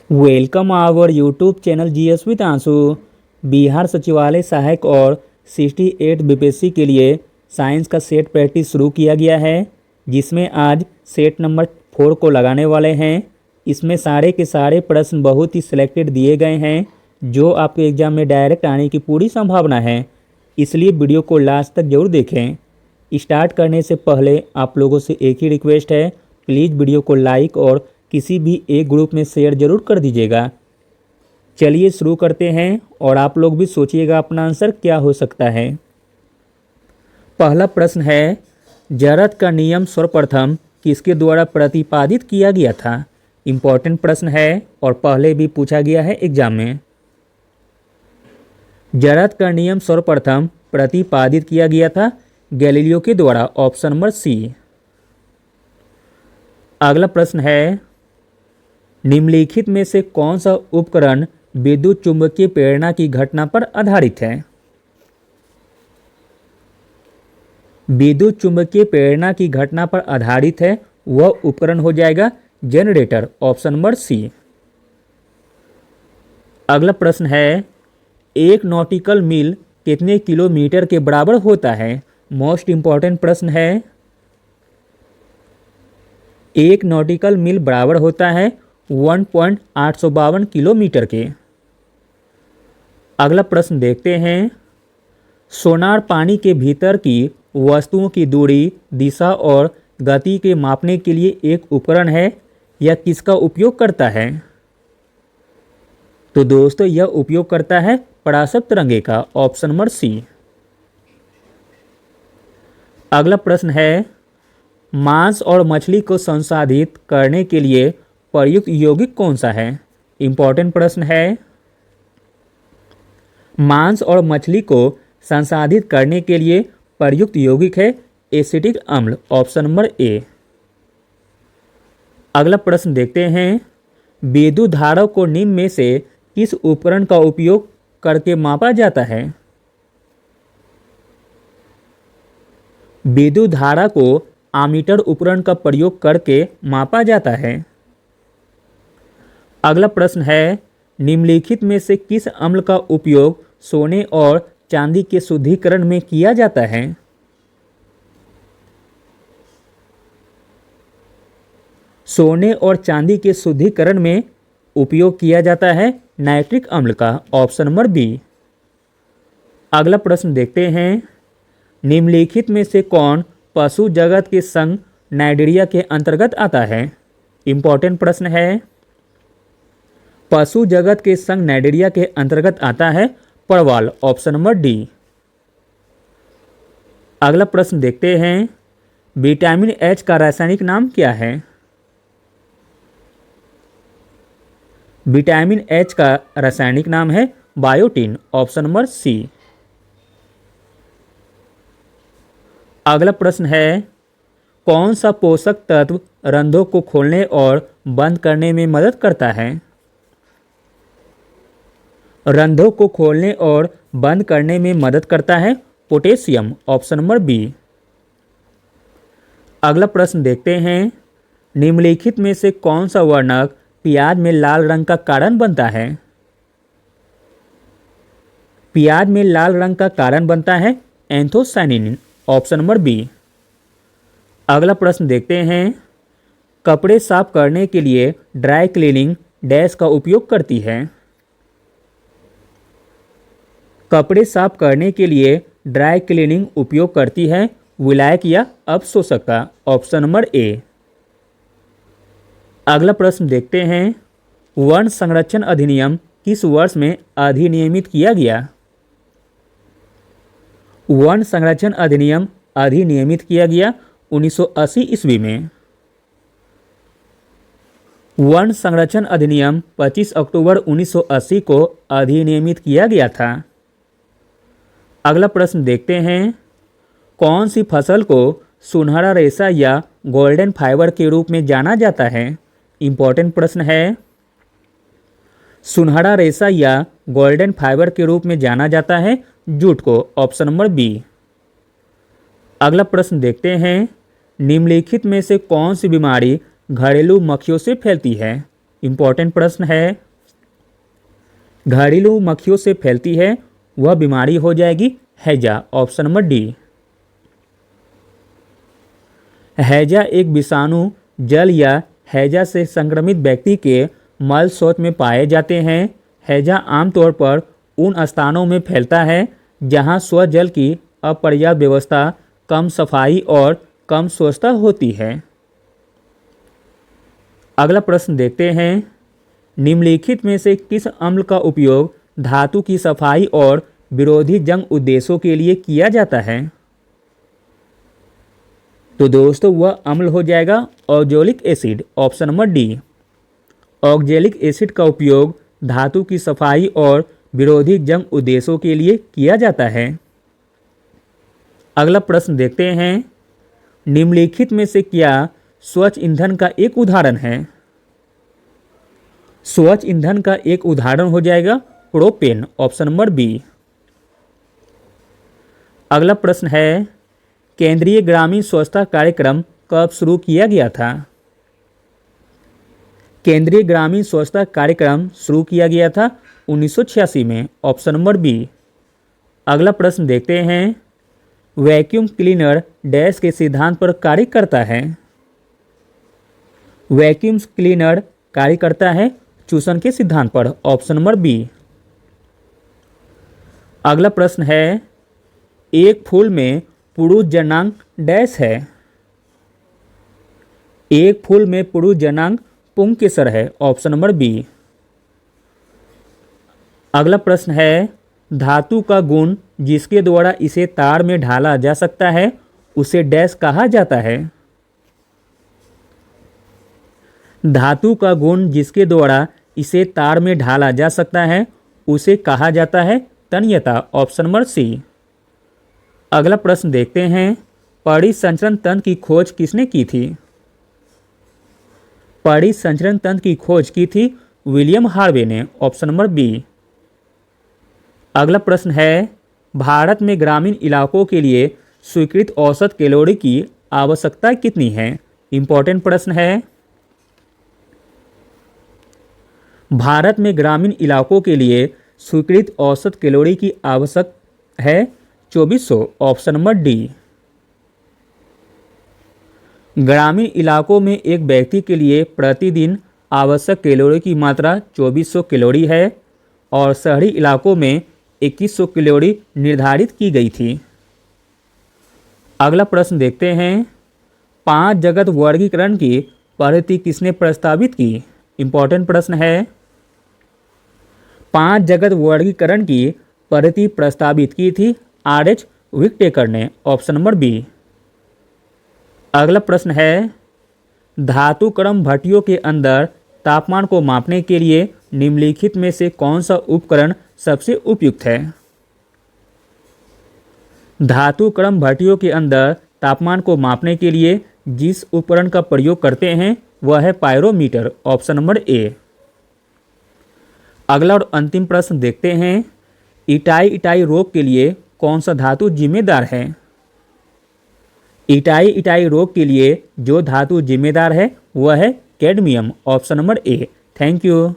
Welcome our YouTube channel GS with आंसू। बिहार सचिवालय सहायक और 68 बीपीएससी के लिए साइंस का सेट प्रैक्टिस शुरू किया गया है, जिसमें आज सेट नंबर 4 को लगाने वाले हैं। इसमें सारे के सारे प्रश्न बहुत ही सिलेक्टेड दिए गए हैं, जो आपके एग्जाम में डायरेक्ट आने की पूरी संभावना है। इसलिए वीडियो को लास्ट तक जरूर देखें। स्टार्ट करने से पहले आप लोगों से एक ही रिक्वेस्ट है, प्लीज़ वीडियो को लाइक और किसी भी एक ग्रुप में शेयर जरूर कर दीजिएगा। चलिए शुरू करते हैं और आप लोग भी सोचिएगा अपना आंसर क्या हो सकता है। पहला प्रश्न है, जरत का नियम सर्वप्रथम किसके द्वारा प्रतिपादित किया गया था। इम्पोर्टेंट प्रश्न है और पहले भी पूछा गया है एग्जाम में। जरत का नियम सर्वप्रथम प्रतिपादित किया गया था गैलीलियो के द्वारा, ऑप्शन नंबर सी। अगला प्रश्न है, निम्नलिखित में से कौन सा उपकरण विद्युत चुंबकीय प्रेरणा की घटना पर आधारित है। विद्युत चुंबकीय प्रेरणा की घटना पर आधारित है वह उपकरण हो जाएगा जनरेटर, ऑप्शन नंबर सी। अगला प्रश्न है, एक नॉटिकल मील कितने किलोमीटर के बराबर होता है। मोस्ट इंपॉर्टेंट प्रश्न है। एक नॉटिकल मील बराबर होता है 1.852 किलोमीटर के। अगला प्रश्न देखते हैं, सोनार पानी के भीतर की वस्तुओं की दूरी, दिशा और गति के मापने के लिए एक उपकरण है। यह किसका उपयोग करता है। तो दोस्तों यह उपयोग करता है पराशर तरंगे का, ऑप्शन नंबर सी। अगला प्रश्न है, मांस और मछली को संसाधित करने के लिए प्रयुक्त यौगिक कौन सा है। इंपॉर्टेंट प्रश्न है। मांस और मछली को संसाधित करने के लिए प्रयुक्त यौगिक है एसिटिक अम्ल, ऑप्शन नंबर ए। अगला प्रश्न देखते हैं, विद्युत धारा को निम्न में से किस उपकरण का उपयोग करके मापा जाता है। विद्युत धारा को आमीटर उपकरण का प्रयोग करके मापा जाता है। अगला प्रश्न है, निम्नलिखित में से किस अम्ल का उपयोग सोने और चांदी के शुद्धिकरण में किया जाता है। सोने और चांदी के शुद्धिकरण में उपयोग किया जाता है नाइट्रिक अम्ल का, ऑप्शन नंबर बी। अगला प्रश्न देखते हैं, निम्नलिखित में से कौन पशु जगत के संघ नाइडेरिया के अंतर्गत आता है। इंपॉर्टेंट प्रश्न है। पशु जगत के संघ नाइडेरिया के अंतर्गत आता है परवाल, ऑप्शन नंबर डी। अगला प्रश्न देखते हैं, विटामिन एच का रासायनिक नाम क्या है। विटामिन एच का रासायनिक नाम है बायोटिन, ऑप्शन नंबर सी। अगला प्रश्न है, कौन सा पोषक तत्व रंध्रों को खोलने और बंद करने में मदद करता है। रंध्रों को खोलने और बंद करने में मदद करता है पोटेशियम, ऑप्शन नंबर बी। अगला प्रश्न देखते हैं, निम्नलिखित में से कौन सा वर्णक प्याज में लाल रंग का कारण बनता है। प्याज में लाल रंग का कारण बनता है एंथोसायनिन, ऑप्शन नंबर बी। अगला प्रश्न देखते हैं, कपड़े साफ करने के लिए ड्राई क्लीनिंग डैश का उपयोग करती है। कपड़े साफ करने के लिए ड्राई क्लीनिंग उपयोग करती है विलायक या अपशोषक का, ऑप्शन नंबर ए। अगला प्रश्न देखते हैं, वन संरक्षण अधिनियम किस वर्ष में अधिनियमित किया गया। वन संरक्षण अधिनियम अधिनियमित किया गया 1980 ईस्वी में। वन संरक्षण अधिनियम 25 अक्टूबर 1980 को अधिनियमित किया गया था। अगला प्रश्न देखते हैं, कौन सी फसल को सुनहरा रेशा या गोल्डन फाइबर के रूप में जाना जाता है। इंपॉर्टेंट प्रश्न है। सुनहरा रेशा या गोल्डन फाइबर के रूप में जाना जाता है जूट को, ऑप्शन नंबर बी। अगला प्रश्न देखते हैं, निम्नलिखित में से कौन सी बीमारी घरेलू मक्खियों से फैलती है। इंपॉर्टेंट प्रश्न है। घरेलू मक्खियों से फैलती है वह बीमारी हो जाएगी हैजा, ऑप्शन नंबर डी। हैजा एक विषाणु जल या हैजा से संक्रमित व्यक्ति के मल शौच में पाए जाते हैं। हैजा आमतौर पर उन स्थानों में फैलता है जहां स्वजल की अपर्याप्त व्यवस्था, कम सफाई और कम स्वच्छता होती है। अगला प्रश्न देखते हैं। निम्नलिखित में से किस अम्ल का उपयोग धातु की सफाई और विरोधी जंग उद्देश्यों के लिए किया जाता है? तो दोस्तों वह अम्ल हो जाएगा oxalic acid, option number D. Oxalic acid का उपयोग धातु की सफाई और विरोधी जंग उद्देश्यों के लिए किया जाता है। अगला प्रश्न देखते हैं। निम्नलिखित में से क्या स्वच्छ ईंधन का एक उदाहरण है? स्वच्छ ईंधन का एक उदाहरण हो जाएगा प्रोपेन, ऑप्शन नंबर बी। अगला प्रश्न है। केंद्रीय ग्रामीण स्वच्छता कार्यक्रम कब शुरू किया गया था? केंद्रीय ग्रामीण स्वच्छता कार्यक्रम शुरू किया गया था 1986 में, ऑप्शन नंबर बी। अगला प्रश्न देखते हैं। वैक्यूम क्लीनर डैश के सिद्धांत पर कार्य करता है? वैक्यूम क्लीनर कार्य करता है चूषण के सिद्धांत पर, ऑप्शन नंबर बी। अगला प्रश्न है। एक फूल में पुरुष जननांग डैश है? एक फूल में पुरुष जननांग पुंकेसर है, ऑप्शन नंबर बी। अगला प्रश्न है। धातु का गुण जिसके द्वारा इसे तार में ढाला जा सकता है उसे डैश कहा जाता है? धातु का गुण जिसके द्वारा इसे तार में ढाला जा सकता है उसे कहा जाता है तन्यता, ऑप्शन नंबर सी। अगला प्रश्न देखते हैं। परिसंचरण तंत्र की खोज किसने की थी? परिसंचरण तंत्र की खोज की थी विलियम हार्वे ने, ऑप्शन नंबर बी। अगला प्रश्न है। भारत में ग्रामीण इलाकों के लिए स्वीकृत औसत कैलोरी की आवश्यकता कितनी है? इंपॉर्टेंट प्रश्न है। भारत में ग्रामीण इलाकों के लिए स्वीकृत औसत कैलोरी की आवश्यक है 2400, ऑप्शन नंबर डी। ग्रामीण इलाकों में एक व्यक्ति के लिए प्रतिदिन आवश्यक कैलोरी की मात्रा 2400 कैलोरी है और शहरी इलाकों में 2100 कैलोरी निर्धारित की गई थी। अगला प्रश्न देखते हैं। 5 जगत वर्गीकरण की पद्धति किसने प्रस्तावित की? इंपॉर्टेंट प्रश्न है। 5 जगत वर्गीकरण की पद्धति प्रस्तावित की थी R.H. विक्टेकर ने, ऑप्शन नंबर बी। अगला प्रश्न है। धातु क्रम भट्टियों के अंदर तापमान को मापने के लिए निम्नलिखित में से कौन सा उपकरण सबसे उपयुक्त है? धातु क्रम भट्टियों के अंदर तापमान को मापने के लिए जिस उपकरण का प्रयोग करते हैं वह है पायरोमीटर, ऑप्शन नंबर ए। अगला और अंतिम प्रश्न देखते हैं। इटाई रोग के लिए कौन सा धातु जिम्मेदार है? इटाई रोग के लिए जो धातु जिम्मेदार है वह है cadmium, option number A. Thank you.